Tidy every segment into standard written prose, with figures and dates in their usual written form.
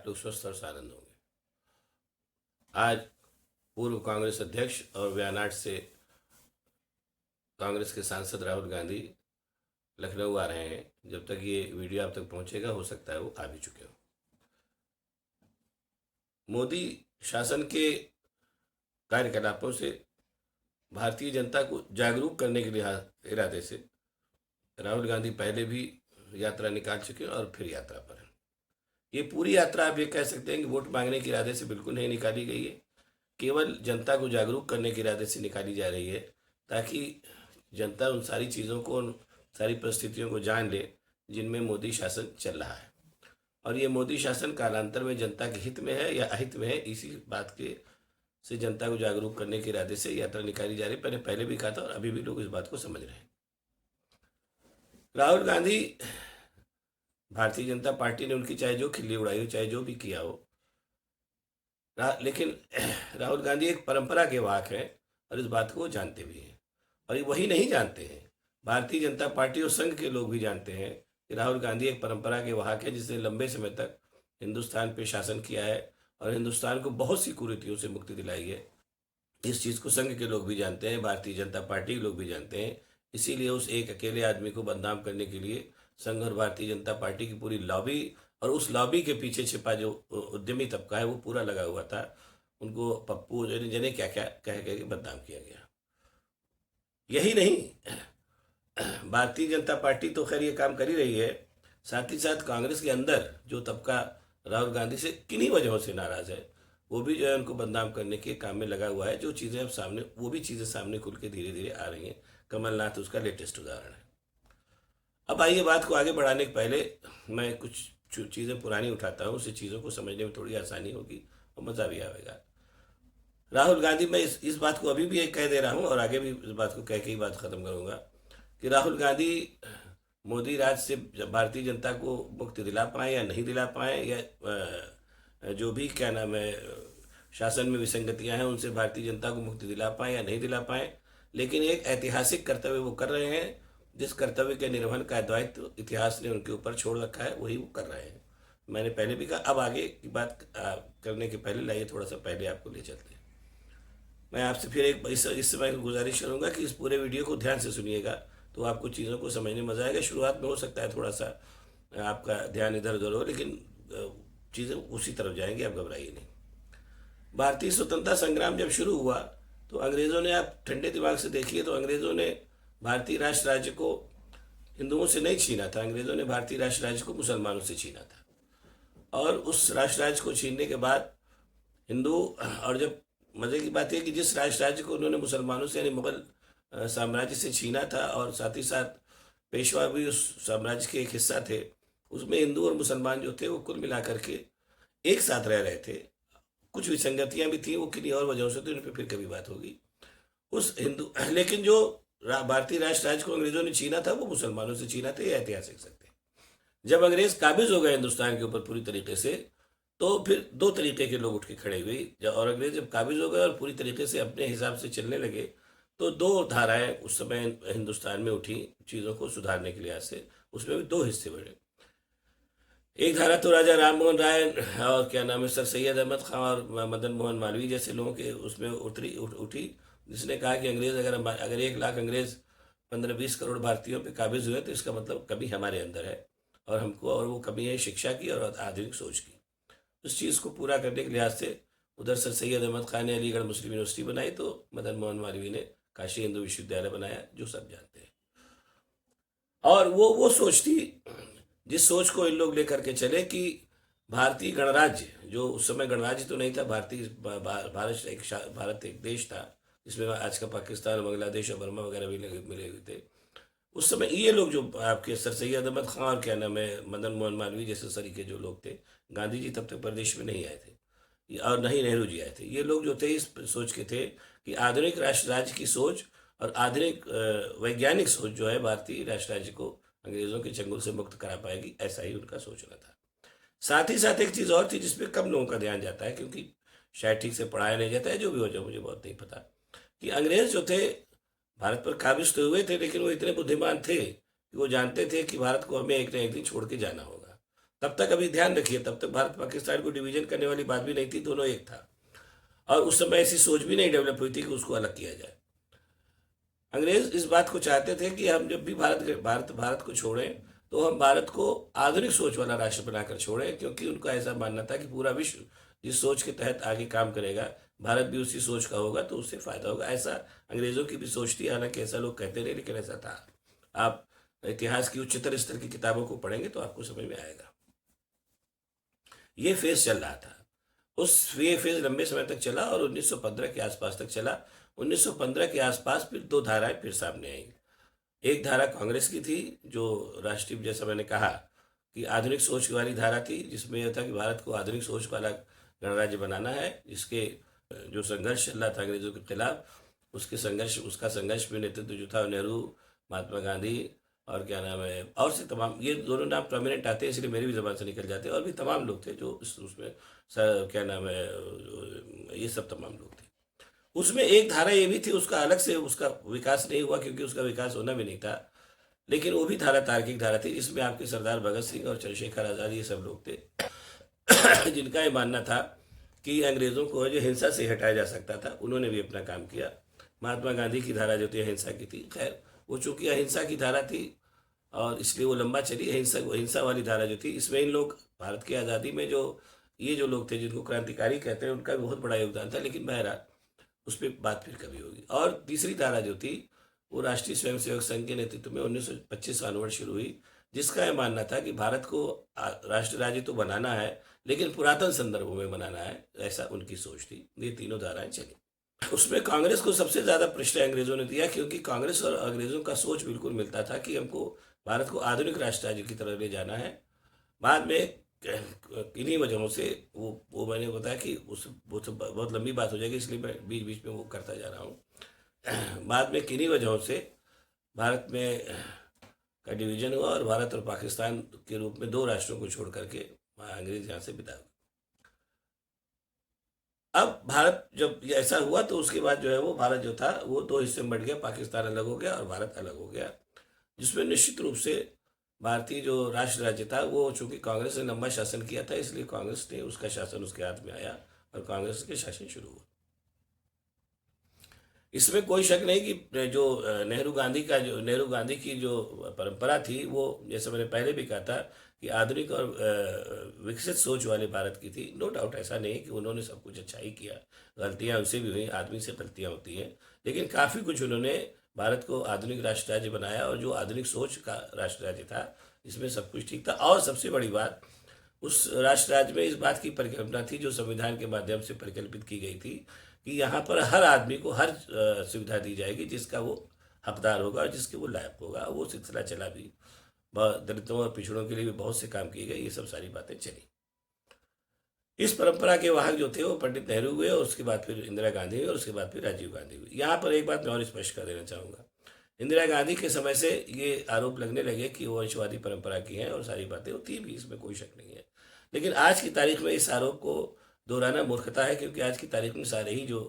आप लोग स्वस्थ और सानंद होंगे। आज पूर्व कांग्रेस अध्यक्ष और वायनाड से कांग्रेस के सांसद राहुल गांधी लखनऊ आ रहे हैं। जब तक ये वीडियो आप तक पहुंचेगा हो सकता है वो आ भी चुके हो। मोदी शासन के कार्यकलापों से भारतीय जनता को जागरूक करने के इरादे से राहुल गांधी पहले भी यात्रा निकाल चुके हैं और फिर यात्रा पर हैं। ये पूरी यात्रा आप ये कह सकते हैं कि वोट मांगने के इरादे से बिल्कुल नहीं निकाली गई है, केवल जनता को जागरूक करने के इरादे से निकाली जा रही है, ताकि जनता उन सारी चीज़ों को, उन सारी परिस्थितियों को जान ले जिनमें मोदी शासन चल रहा है। और ये मोदी शासन कालांतर में जनता के हित में है या अहित में है, इसी बात के से जनता को जागरूक करने के इरादे से यात्रा निकाली जा रही है। पहले भी कहा था और अभी भी लोग इस बात को समझ रहे हैं। राहुल गांधी, भारतीय जनता पार्टी ने उनकी चाहे जो खिल्ली उड़ाई हो, चाहे जो भी किया हो, लेकिन राहुल गांधी एक परंपरा के वाहक हैं और इस बात को वो जानते भी हैं। और वही नहीं जानते हैं, भारतीय जनता पार्टी और संघ के लोग भी जानते हैं कि राहुल गांधी एक परंपरा के वाहक है जिसने लंबे समय तक हिंदुस्तान पे शासन किया है और हिंदुस्तान को बहुत सी कुरीतियों से मुक्ति दिलाई है। इस चीज़ को संघ के लोग भी जानते हैं, भारतीय जनता पार्टी के लोग भी जानते हैं। इसीलिए उस एक अकेले आदमी को बदनाम करने के लिए संघ और भारतीय जनता पार्टी की पूरी लॉबी और उस लॉबी के पीछे छिपा जो उद्यमी तबका है वो पूरा लगा हुआ था। उनको पप्पू जने क्या क्या कह के बदनाम किया गया। यही नहीं, भारतीय जनता पार्टी तो खैर ये काम कर ही रही है, साथ ही साथ कांग्रेस के अंदर जो तबका राहुल गांधी से किन्हीं वजहों से नाराज है, वो भी जो है उनको बदनाम करने के काम में लगा हुआ है। जो चीज़ें अब सामने, वो भी चीज़ें सामने खुल के धीरे धीरे आ रही हैं। कमलनाथ उसका लेटेस्ट उदाहरण है। अब आइए बात को आगे बढ़ाने के पहले मैं कुछ चीज़ें पुरानी उठाता हूँ, उससे चीज़ों को समझने में थोड़ी आसानी होगी और मज़ा भी आएगा। राहुल गांधी, मैं इस बात को अभी भी एक कह दे रहा हूँ और आगे भी इस बात को कह के ही बात ख़त्म करूँगा कि राहुल गांधी मोदी राज से भारतीय जनता को मुक्ति दिला पाए या नहीं दिला पाए, या जो भी क्या नाम है शासन में विसंगतियां हैं उनसे भारतीय जनता को मुक्ति दिला पाए या नहीं दिला पाए, लेकिन एक ऐतिहासिक कर्तव्य वो कर रहे हैं। जिस कर्तव्य के निर्वहन का दायित्व इतिहास ने उनके ऊपर छोड़ रखा है वही वो कर रहे हैं। मैंने पहले भी कहा, अब आगे की बात करने के पहले लाइए थोड़ा सा पहले आपको ले चलते हैं। मैं आपसे फिर एक इस समय गुजारिश करूँगा कि इस पूरे वीडियो को ध्यान से सुनिएगा, तो आपको चीज़ों को समझने में मजा आएगा। शुरुआत में हो सकता है थोड़ा सा आपका ध्यान इधर उधर हो, लेकिन चीज़ें उसी तरफ जाएंगी, आप घबराइए नहीं। भारतीय स्वतंत्रता संग्राम जब शुरू हुआ तो अंग्रेज़ों ने, आप ठंडे दिमाग से देखिए, तो अंग्रेज़ों ने भारतीय राष्ट्र राज्य को हिंदुओं से नहीं छीना था, अंग्रेज़ों ने भारतीय राष्ट्र राज्य को मुसलमानों से छीना था। और उस राष्ट्र राज्य को छीनने के बाद हिंदू, और जब मज़े की बात है कि जिस राष्ट्र राज्य को उन्होंने मुसलमानों से यानी मुगल साम्राज्य से छीना था, और साथ ही साथ पेशवा भी उस साम्राज्य के एक हिस्सा थे, उसमें हिंदू और मुसलमान जो थे वो कुल मिलाकर के एक साथ रह रहे थे। कुछ विसंगतियां भी थी, वो किन्हीं और वजहों से थी, उन पर फिर कभी बात होगी। उस हिंदू, लेकिन जो भारतीय राष्ट्र राज्य को अंग्रेजों ने छीना था वो मुसलमानों से छीना था, ये ऐतिहासिक सत्य। जब अंग्रेज काबिज हो गए हिंदुस्तान के ऊपर पूरी तरीके से, तो फिर दो तरीके के लोग उठ के खड़े हुए। और अंग्रेज जब काबिज हो गए और पूरी तरीके से अपने हिसाब से चलने लगे, तो दो धाराएं उस समय हिंदुस्तान में उठी चीज़ों को सुधारने के लिहाज से। उसमें भी दो हिस्से बने। एक धारा तो राजा राम मोहन राय और क्या नाम है सर सैयद अहमद खां और मदन मोहन मालवीय जैसे लोगों के उसमें उठी, जिसने कहा कि अंग्रेज अगर 1 लाख अंग्रेज 15-20 करोड़ भारतीयों पे काबिज हुए तो इसका मतलब कमी हमारे अंदर है, और हमको, और वो कमी है शिक्षा की और आधुनिक सोच की। उस चीज़ को पूरा करने के लिहाज से उधर सर सैयद अहमद खान ने अलीगढ़ मुस्लिम यूनिवर्सिटी बनाई, तो मदन मोहन मालवीय ने काशी हिंदू विश्वविद्यालय बनाया, जो सब जानते हैं। और वो सोच थी, जिस सोच को इन लोग लेकर के चले कि भारतीय गणराज्य, जो उस समय गणराज्य तो नहीं था, भारत एक देश था जिसमें आज का पाकिस्तान, बांग्लादेश और बर्मा वगैरह भी मिले हुए थे। उस समय ये लोग जो आपके सर सैयद अहमद खान और क्या नाम है मदन मोहन मालवीय जैसे सरी के जो लोग थे, गांधी जी तब तक प्रदेश में नहीं आए थे और नहीं नेहरू जी आए थे। ये लोग जो थे इस सोच के थे कि आधुनिक राष्ट्र राज्य की सोच और आधुनिक वैज्ञानिक सोच जो है भारतीय राष्ट्र राज्य को अंग्रेजों के चंगुल से मुक्त करा पाएगी, ऐसा ही उनका सोचना था। साथ ही साथ एक चीज़ और थी जिसपे कम लोगों का ध्यान जाता है, क्योंकि शायद ठीक से पढ़ाया नहीं जाता है, जो भी वजह मुझे बहुत नहीं पता, कि अंग्रेज जो थे भारत पर काबिज तो हुए थे, लेकिन वो इतने बुद्धिमान थे कि वो जानते थे कि भारत को हमें एक न एक दिन छोड़ के जाना होगा। तब तक अभी ध्यान रखिए, तब तक भारत पाकिस्तान को डिवीजन करने वाली बात भी नहीं थी, दोनों एक था। और उस समय ऐसी सोच भी नहीं डेवलप हुई थी कि उसको अलग किया जाए। अंग्रेज इस बात को चाहते थे कि हम जब भी भारत को छोड़ें तो हम भारत को आधुनिक सोच वाला राष्ट्र बनाकर छोड़ें, क्योंकि उनका ऐसा मानना था कि पूरा विश्व जिस सोच के तहत आगे काम करेगा, भारत भी उसी सोच का होगा तो उससे फायदा होगा। ऐसा अंग्रेजों की भी सोच थी, हालांकि ऐसा लोग कहते नहीं, लेकिन ऐसा था। आप इतिहास की उच्चतर स्तर की किताबों को पढ़ेंगे तो आपको समझ में आएगा। ये फेज चल रहा था। ये फेज लंबे समय तक चला और 1915 के आसपास तक चला। 1915 के आसपास फिर दो धाराएं फिर सामने आई। एक धारा कांग्रेस की थी, जो राष्ट्रीय, जैसा मैंने कहा कि आधुनिक सोच वाली धारा थी, जिसमें यह था कि भारत को आधुनिक सोच वाला गणराज्य बनाना है, जिसके जो संघर्ष चल रहा था अंग्रेजों के खिलाफ, उसका संघर्ष में नेतृत्व जो था नेहरू, महात्मा गांधी और क्या नाम है, और से तमाम, ये दोनों नाम प्रोमिनेंट आते हैं इसलिए मेरी भी जबान से निकल जाते हैं, और भी तमाम लोग थे जो उसमें क्या नाम है, ये सब तमाम लोग थे। उसमें एक धारा ये भी थी, उसका अलग से उसका विकास नहीं हुआ क्योंकि उसका विकास होना भी नहीं था, लेकिन वो भी धारा तार्किक धारा थी, जिसमें आपके सरदार भगत सिंह और चंद्रशेखर आजाद ये सब लोग थे जिनका ये मानना था कि अंग्रेजों को जो हिंसा से हटाया जा सकता था। उन्होंने भी अपना काम किया। महात्मा गांधी की धारा जो थी अहिंसा की थी, खैर वो चूंकि अहिंसा की धारा थी और इसलिए वो लंबा चली। हिंसा वाली धारा जो थी, इसमें इन लोग भारत की आज़ादी में जो ये जो लोग थे जिनको क्रांतिकारी कहते हैं, उनका भी बहुत बड़ा योगदान था, लेकिन बहरहाल उस पर बात फिर कभी होगी। और तीसरी धारा जो थी वो राष्ट्रीय स्वयंसेवक संघ के नेतृत्व में 1925 आंदोलन शुरू हुई, जिसका यह मानना था कि भारत को राष्ट्र राज्य तो बनाना है, लेकिन पुरातन संदर्भों में बनाना है, ऐसा उनकी सोच थी। ये तीनों धाराएं चली। उसमें कांग्रेस को सबसे ज्यादा प्रश्रय अंग्रेजों ने दिया, क्योंकि कांग्रेस और अंग्रेजों का सोच बिल्कुल मिलता था कि हमको भारत को आधुनिक राष्ट्र राज्य की तरफ ले जाना है। बाद में इन्हीं वजहों से वो मैंने बताया कि वो तो बहुत लंबी बात हो जाएगी, इसलिए मैं बीच बीच में वो करता जा रहा हूँ। बाद में किन्हीं वजहों से भारत में का डिवीजन हुआ और भारत और पाकिस्तान के रूप में दो राष्ट्रों को छोड़ करके अंग्रेज यहाँ से विदा हुए। अब भारत जब ये ऐसा हुआ तो उसके बाद जो है वो भारत जो था वो दो हिस्से में बढ़ गया, पाकिस्तान अलग हो गया और भारत अलग हो गया, जिसमें निश्चित रूप से भारतीय जो राष्ट्र राज्य था वो चूंकि कांग्रेस ने लंबा शासन किया था, इसलिए कांग्रेस ने उसका शासन उसके हाथ में आया और कांग्रेस के शासन शुरू हुआ। इसमें कोई शक नहीं कि जो नेहरू गांधी की जो परंपरा थी वो, जैसे मैंने पहले भी कहा था कि आधुनिक और विकसित सोच वाले भारत की थी। नो डाउट, ऐसा नहीं कि उन्होंने सब कुछ अच्छा ही किया, गलतियां उनसे भी हुई, आदमी से गलतियां होती हैं, लेकिन काफ़ी कुछ उन्होंने भारत को आधुनिक राष्ट्र राज्य बनाया और जो आधुनिक सोच का राष्ट्र राज्य था इसमें सब कुछ ठीक था। और सबसे बड़ी बात, उस राष्ट्र राज्य में इस बात की परिकल्पना थी, जो संविधान के माध्यम से परिकल्पित की गई थी, कि यहाँ पर हर आदमी को हर सुविधा दी जाएगी जिसका वो हकदार होगा और जिसके वो लायक होगा। वो सिलसिला चला भी, दलितों और पिछड़ों के लिए भी बहुत से काम किए गए, ये सब सारी बातें चली। इस परंपरा के वाहक जो थे वो पंडित नेहरू हुए और उसके बाद फिर इंदिरा गांधी हुई और उसके बाद फिर राजीव गांधी हुई। यहाँ पर एक बात मैं और स्पष्ट कर देना चाहूँगा, इंदिरा गांधी के समय से ये आरोप लगने लगे कि वो वंशवादी परंपरा की हैं और सारी बातें होती भी, इसमें कोई शक नहीं है, लेकिन आज की तारीख में इस आरोप को दोहराना मूर्खता है, क्योंकि आज की तारीख में सारे ही जो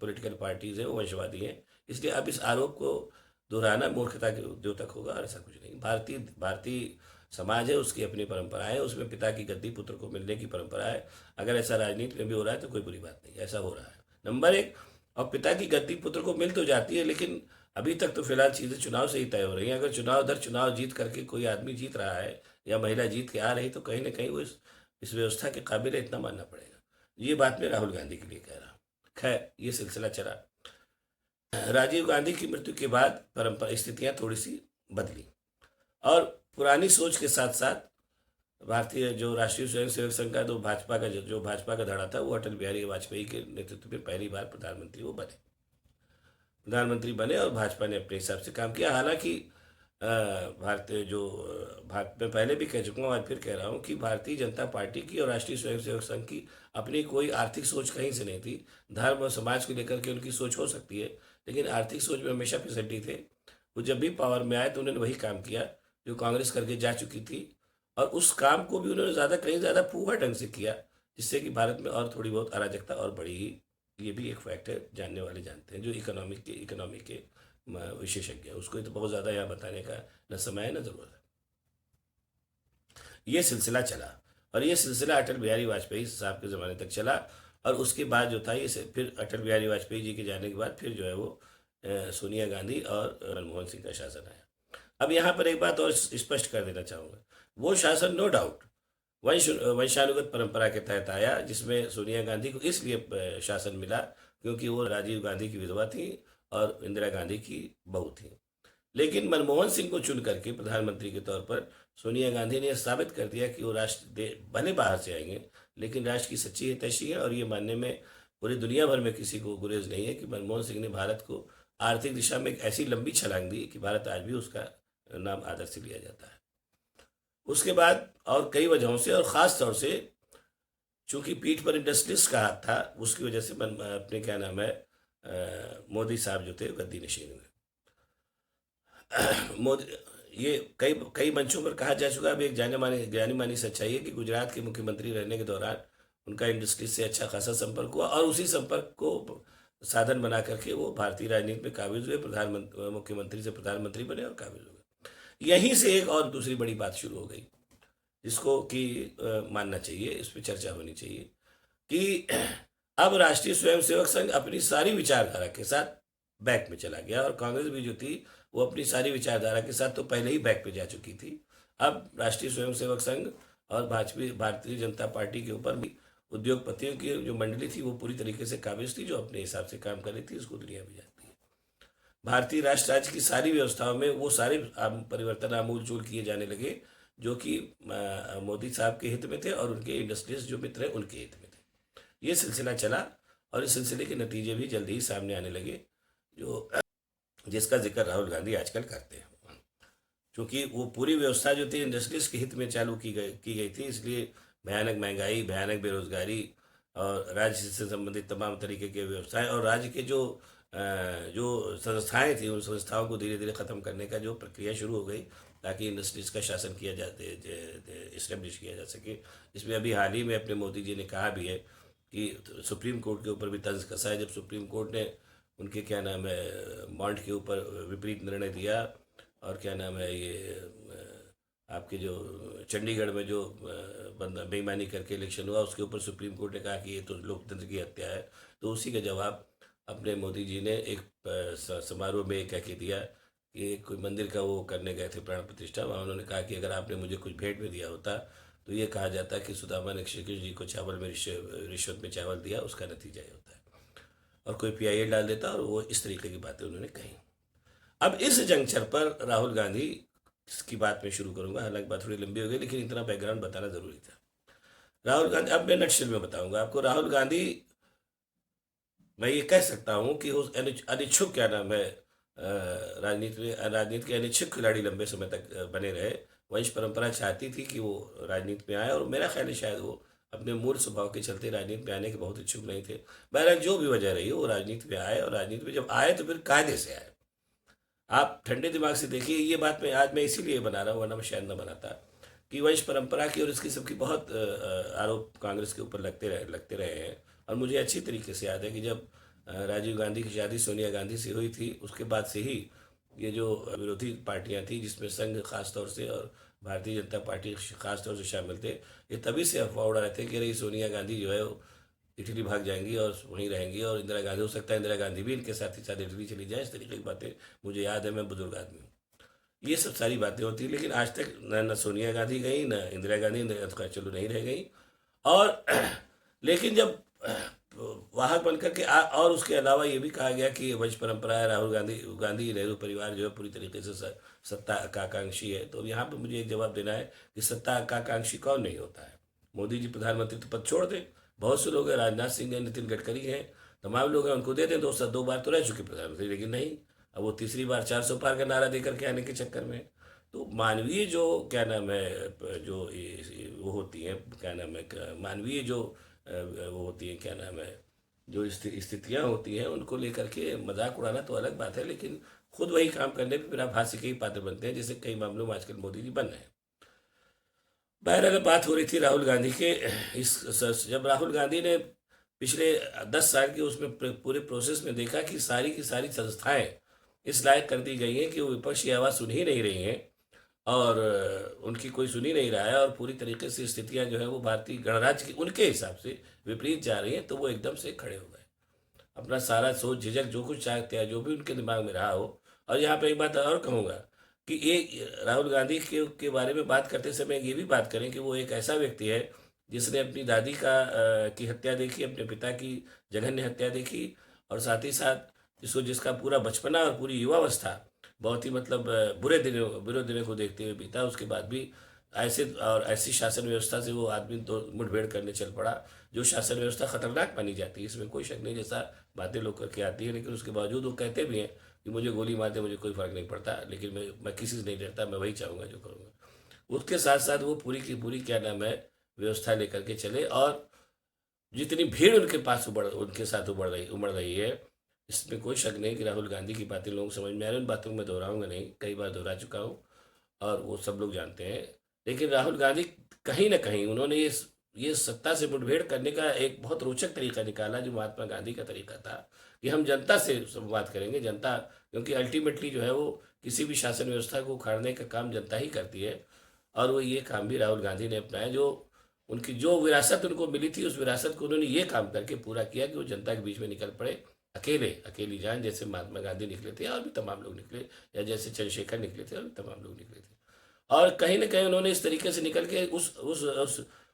पॉलिटिकल पार्टीज हैं वो वंशवादी हैं, इसलिए अब इस आरोप को दोहराना मूर्खता के द्योतक होगा और ऐसा कुछ नहीं। भारतीय भारतीय समाज है, उसकी अपनी परंपराएं है, उसमें पिता की गद्दी पुत्र को मिलने की परंपरा है। अगर ऐसा राजनीति में भी हो रहा है तो कोई बुरी बात नहीं, ऐसा हो रहा है, नंबर एक। और पिता की गद्दी पुत्र को मिल तो जाती है, लेकिन अभी तक तो फिलहाल चीज़ें चुनाव से ही तय हो रही हैं। अगर चुनाव दर चुनाव जीत करके कोई आदमी जीत रहा है या महिला जीत के आ रही, तो कहीं ना कहीं वो इस व्यवस्था के काबिल है, इतना मानना पड़ेगा। ये बात मैं राहुल गांधी के लिए कह रहा हूँ। खैर, ये सिलसिला चला। राजीव गांधी की मृत्यु के बाद परंपरा स्थितियां थोड़ी सी बदली और पुरानी सोच के साथ साथ भारतीय जो राष्ट्रीय स्वयंसेवक संघ का जो भाजपा का धड़ा था, वो अटल बिहारी वाजपेयी के नेतृत्व में पहली बार प्रधानमंत्री बने और भाजपा ने अपने हिसाब से काम किया। हालांकि भारतीय जो भारत में पहले भी कह चुका हूँ, आज फिर कह रहा हूँ कि भारतीय जनता पार्टी की और राष्ट्रीय स्वयंसेवक संघ की अपनी कोई आर्थिक सोच कहीं से नहीं थी। धर्म और समाज को लेकर के उनकी सोच हो सकती है, लेकिन आर्थिक सोच में हमेशा फिसड्डी थे। वो जब भी पावर में आए तो उन्होंने वही काम किया जो कांग्रेस करके जा चुकी थी, और उस काम को भी उन्होंने कहीं ज़्यादा फूहड़ ढंग से किया, जिससे कि भारत में और थोड़ी बहुत अराजकता और बढ़ी ही। ये भी एक फैक्ट है, जानने वाले जानते हैं, जो इकोनॉमी के विशेषज्ञ है। उसको तो बहुत ज़्यादा यहाँ बताने का न समय है न ज़रूरत है। ये सिलसिला चला और ये सिलसिला अटल बिहारी वाजपेयी साहब के ज़माने तक चला। और उसके बाद जो था ये फिर अटल बिहारी वाजपेयी जी के जाने के बाद फिर जो है वो सोनिया गांधी और मनमोहन सिंह का शासन आया। अब यहाँ पर एक बात और स्पष्ट कर देना चाहूँगा, वो शासन नो डाउट वंशानुगत परंपरा के तहत आया, जिसमें सोनिया गांधी को इसलिए शासन मिला क्योंकि वो राजीव गांधी की विधवा थी और इंदिरा गांधी की बहू थी। लेकिन मनमोहन सिंह को चुन करके प्रधानमंत्री के तौर पर सोनिया गांधी ने साबित कर दिया कि वो भले बाहर से आएंगे लेकिन राष्ट्र की सच्ची हितैषी है। और ये मानने में पूरी दुनिया भर में किसी को गुरेज नहीं है कि मनमोहन सिंह ने भारत को आर्थिक दिशा में एक ऐसी लंबी छलांग दी कि भारत आज भी उसका नाम आदर से लिया जाता है। उसके बाद और कई वजहों से और ख़ास तौर से चूंकि पीठ पर इंडस्ट्रीज का हाथ था, उसकी वजह से अपने क्या नाम है मोदी साहब जो थे गद्दी नशीन हुए। मोदी ये कई कई मंचों पर कहा जा चुका है। अब एक जानी मानी सच्चाई है कि गुजरात के मुख्यमंत्री रहने के दौरान उनका इंडस्ट्रीज से अच्छा खासा संपर्क हुआ और उसी संपर्क को साधन बना करके वो भारतीय राजनीति में काबिज हुए, मुख्यमंत्री से प्रधानमंत्री बने और काबिज हुए। यहीं से एक और दूसरी बड़ी बात शुरू हो गई जिसको कि मानना चाहिए, इस पर चर्चा होनी चाहिए कि अब राष्ट्रीय स्वयंसेवक संघ अपनी सारी विचारधारा के साथ बैक में चला गया और कांग्रेस भी जो थी वो अपनी सारी विचारधारा के साथ तो पहले ही बैक पे जा चुकी थी। अब राष्ट्रीय स्वयंसेवक संघ और भारतीय जनता पार्टी के ऊपर भी उद्योगपतियों की जो मंडली थी वो पूरी तरीके से काबिज थी, जो अपने हिसाब से काम कर रही थी, उसको दुनिया भी जानती है। भारतीय राष्ट्र राज्य की सारी व्यवस्थाओं में वो सारे परिवर्तन आमूल चूल किए जाने लगे जो कि मोदी साहब के हित में थे और उनके इंडस्ट्रीज जो मित्र हैं उनके हित में थे। ये सिलसिला चला और इस सिलसिले के नतीजे भी जल्दी ही सामने आने लगे, जो जिसका जिक्र राहुल गांधी आजकल करते हैं। क्योंकि वो पूरी व्यवस्था जो थी इंडस्ट्रीज के हित में चालू की गई थी, इसलिए भयानक महंगाई, भयानक बेरोजगारी और राज्य से संबंधित तमाम तरीके के व्यवसाय और राज्य के जो संस्थाएं थी उन संस्थाओं को धीरे धीरे ख़त्म करने का जो प्रक्रिया शुरू हो गई ताकि इंडस्ट्रीज का शासन किया इस्टेब्लिश किया जा सके। इसमें अभी हाल ही में अपने मोदी जी ने कहा भी है कि सुप्रीम कोर्ट के ऊपर भी तंज कसा है, जब सुप्रीम कोर्ट ने उनके क्या नाम है बॉन्ड के ऊपर विपरीत निर्णय दिया और क्या नाम है ये आपके जो चंडीगढ़ में जो बंदा बेईमानी करके इलेक्शन हुआ उसके ऊपर सुप्रीम कोर्ट ने कहा कि ये तो लोकतंत्र की हत्या है। तो उसी का जवाब अपने मोदी जी ने एक समारोह में कह के दिया कि कोई मंदिर का वो करने गए थे प्राण प्रतिष्ठा, वहाँ उन्होंने कहा कि अगर आपने मुझे कुछ भेंट में दिया होता तो ये कहा जाता कि सुदामा ने श्री कृष्ण जी को चावल में रिश्वत में चावल दिया, उसका नतीजा ये होता है। और कोई पीआईए डाल देता और वो इस तरीके की बातें उन्होंने कही। अब इस जंक्शन पर राहुल गांधी की बात में शुरू करूंगा, हालांकि बात थोड़ी लंबी हो गई लेकिन इतना बैकग्राउंड बताना जरूरी था। राहुल गांधी, अब मैं नटशेल में बताऊंगा आपको। राहुल गांधी, मैं ये कह सकता हूं कि उस अनिच्छुक क्या नाम है राजनीति के अनिच्छुक खिलाड़ी लंबे समय तक बने रहे। वंश परंपरा चाहती थी कि वो राजनीति में आए और मेरा ख्याल है शायद वो अपने मूल स्वभाव के चलते राजनीति में आने के बहुत इच्छुक नहीं थे। बहरहाल जो भी वजह रही हो वो राजनीति में आए और राजनीति में जब आए तो फिर कायदे से आए। आप ठंडे दिमाग से देखिए, ये बात मैं आज मैं इसीलिए बना रहा हूँ वरना मैं शायद न बनाता, कि वंश परंपरा की और इसकी सबकी बहुत आरोप कांग्रेस के ऊपर लगते रहे हैं। और मुझे अच्छी तरीके से याद है कि जब राजीव गांधी की शादी सोनिया गांधी से हुई थी उसके बाद से ही ये जो विरोधी पार्टियां थी जिसमें संघ खास तौर से और भारतीय जनता पार्टी खास तौर से शामिल थे, ये तभी से अफवाह उड़ा रहे थे कि अरे सोनिया गांधी जो है वो इटली भाग जाएंगी और वहीं रहेंगी और इंदिरा गांधी, हो सकता है इंदिरा गांधी भी इनके साथ ही साथ इटली चली जाए। इस तरीके की बातें मुझे याद है, मैं बुजुर्ग आदमी हूँ। ये सब सारी बातें होती लेकिन आज तक न सोनिया गांधी गई न इंदिरा गांधी, चलो नहीं रह गई। और लेकिन जब वाहक बनकर के और उसके अलावा ये भी कहा गया कि ये वंश परंपरा है, राहुल गांधी नेहरू परिवार जो है पूरी तरीके से सत्ता का आकांक्षी है। तो यहाँ पर मुझे एक जवाब देना है कि सत्ता का आकांक्षी कौन नहीं होता है। मोदी जी प्रधानमंत्री तो पद छोड़ दें, बहुत से लोग हैं, राजनाथ सिंह हैं, नितिन गडकरी हैं, तमाम लोग हैं, उनको दे दें। दो बार तो रह चुके प्रधानमंत्री, लेकिन नहीं, अब वो तीसरी बार 400 पार का नारा देकर के आने के चक्कर में। तो मानवीय जो क्या नाम है जो वो होती है क्या नाम है मानवीय जो वो होती है क्या नाम है जो स्थितियाँ होती हैं उनको लेकर के मजाक उड़ाना तो अलग बात है, लेकिन खुद वही काम करने पर बिना फांसी के ही पात्र बनते हैं, जैसे कई मामलों में आजकल मोदी जी बन रहे हैं। बहरहाल बात हो रही थी राहुल गांधी के जब राहुल गांधी ने पिछले 10 साल के उसमें पूरे प्रोसेस में देखा कि सारी की सारी संस्थाएं इस लायक कर दी गई हैं कि वो विपक्ष की आवाज़ सुन ही नहीं रही हैं और उनकी कोई सुन ही नहीं रहा है, और पूरी तरीके से स्थितियां जो है वो भारतीय गणराज्य की उनके हिसाब से विपरीत जा रही हैं, तो वो एकदम से खड़े हो गए। अपना सारा सोच झिझक जो कुछ चाहते हैं, जो भी उनके दिमाग में रहा हो। और यहाँ पे एक बात और कहूँगा कि ये राहुल गांधी के बारे में बात करते समय ये भी बात करें कि वो एक ऐसा व्यक्ति है जिसने अपनी दादी की हत्या देखी, अपने पिता की जघन्य हत्या देखी, और साथ ही साथ जिसका पूरा बचपना और पूरी युवावस्था बहुत ही मतलब बुरे दिनों को देखते हुए बीता। उसके बाद भी ऐसी शासन व्यवस्था से वो आदमी तो मुठभेड़ करने चल पड़ा, जो शासन व्यवस्था खतरनाक मानी जाती है, इसमें कोई शक नहीं। जैसा बातें लोग करके आती है, लेकिन उसके बावजूद वो कहते भी हैं कि मुझे गोली मार दे, मुझे कोई फर्क नहीं पड़ता, लेकिन मैं किसी से नहीं डरता, मैं वही चाहूँगा जो करूँगा। उसके साथ साथ वो पूरी की पूरी क्या नाम है व्यवस्था लेकर के चले, और जितनी भीड़ उनके साथ उमड़ रही है, इसमें कोई शक नहीं कि राहुल गांधी की बातें लोगों को समझ में आ रही है। उन बातों को मैं दोहराऊंगा नहीं, कई बार दोहरा चुका हूँ और वो सब लोग जानते हैं। लेकिन राहुल गांधी कहीं ना कहीं उन्होंने ये सत्ता से मुठभेड़ करने का एक बहुत रोचक तरीका निकाला, जो महात्मा गांधी का तरीका था कि हम जनता से संवाद करेंगे। जनता, क्योंकि अल्टीमेटली जो है वो किसी भी शासन व्यवस्था को उखाड़ने का काम जनता ही करती है, और वो ये काम भी राहुल गांधी ने अपनाया। जो उनकी जो विरासत उनको मिली थी, उस विरासत को उन्होंने ये काम करके पूरा किया कि वो जनता के बीच में निकल पड़े, अकेले अकेली जान, जैसे महात्मा गांधी निकले थे और भी तमाम लोग निकले, या जैसे चंद्रशेखर निकले थे और भी तमाम लोग निकले थे। और कहीं ना कहीं उन्होंने इस तरीके से निकल के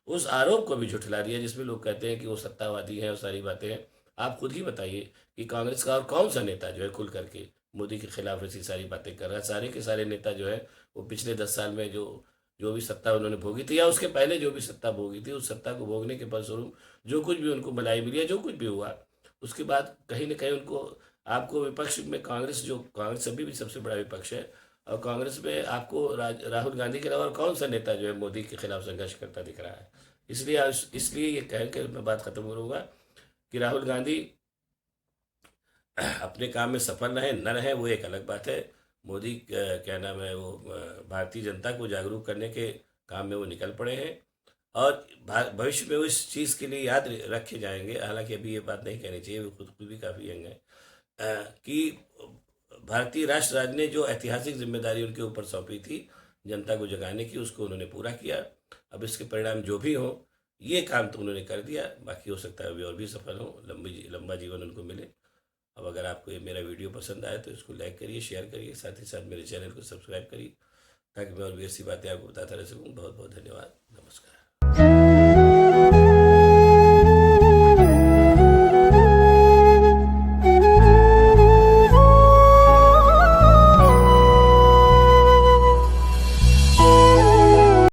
उस आरोप को भी झुठला दिया जिसमें लोग कहते हैं कि वो सत्तावादी हैं और सारी बातें हैं। आप खुद ही बताइए कि कांग्रेस का और कौन सा नेता जो है खुल करके मोदी के खिलाफ ऐसी सारी बातें कर रहा है। सारे के सारे नेता जो है वो पिछले 10 साल में जो जो भी सत्ता उन्होंने भोगी थी, या उसके पहले जो भी सत्ता भोगी थी, उस सत्ता को भोगने के फलस्वरूप जो कुछ भी उनको भलाई मिली है, जो कुछ भी हुआ, उसके बाद कहीं ना कहीं उनको, आपको विपक्ष में कांग्रेस अभी भी सबसे बड़ा विपक्ष है, और कांग्रेस में आपको राहुल गांधी के अलावा और कौन सा नेता जो है मोदी के खिलाफ संघर्ष करता दिख रहा है। इसलिए ये कह के मैं बात खत्म करूंगा कि राहुल गांधी अपने काम में सफल रहे न रहे वो एक अलग बात है। मोदी क्या नाम है वो भारतीय जनता को जागरूक करने के काम में वो निकल पड़े हैं, और भविष्य में वो इस चीज़ के लिए याद रखे जाएंगे। हालांकि अभी ये बात नहीं कहनी चाहिए, वो खुद भी काफ़ी यंग है, कि भारतीय राष्ट्र राज्य ने जो ऐतिहासिक जिम्मेदारी उनके ऊपर सौंपी थी जनता को जगाने की, उसको उन्होंने पूरा किया। अब इसके परिणाम जो भी हो, ये काम तो उन्होंने कर दिया, बाकी हो सकता है अभी और भी सफल हो, लंबा जीवन उनको मिले। अब अगर आपको ये मेरा वीडियो पसंद आए तो इसको लाइक करिए, शेयर करिए, साथ ही साथ मेरे चैनल को सब्सक्राइब करिए, ताकि मैं और भी ऐसी बातें आपको बताता रह सकूँ। बहुत बहुत धन्यवाद, नमस्कार।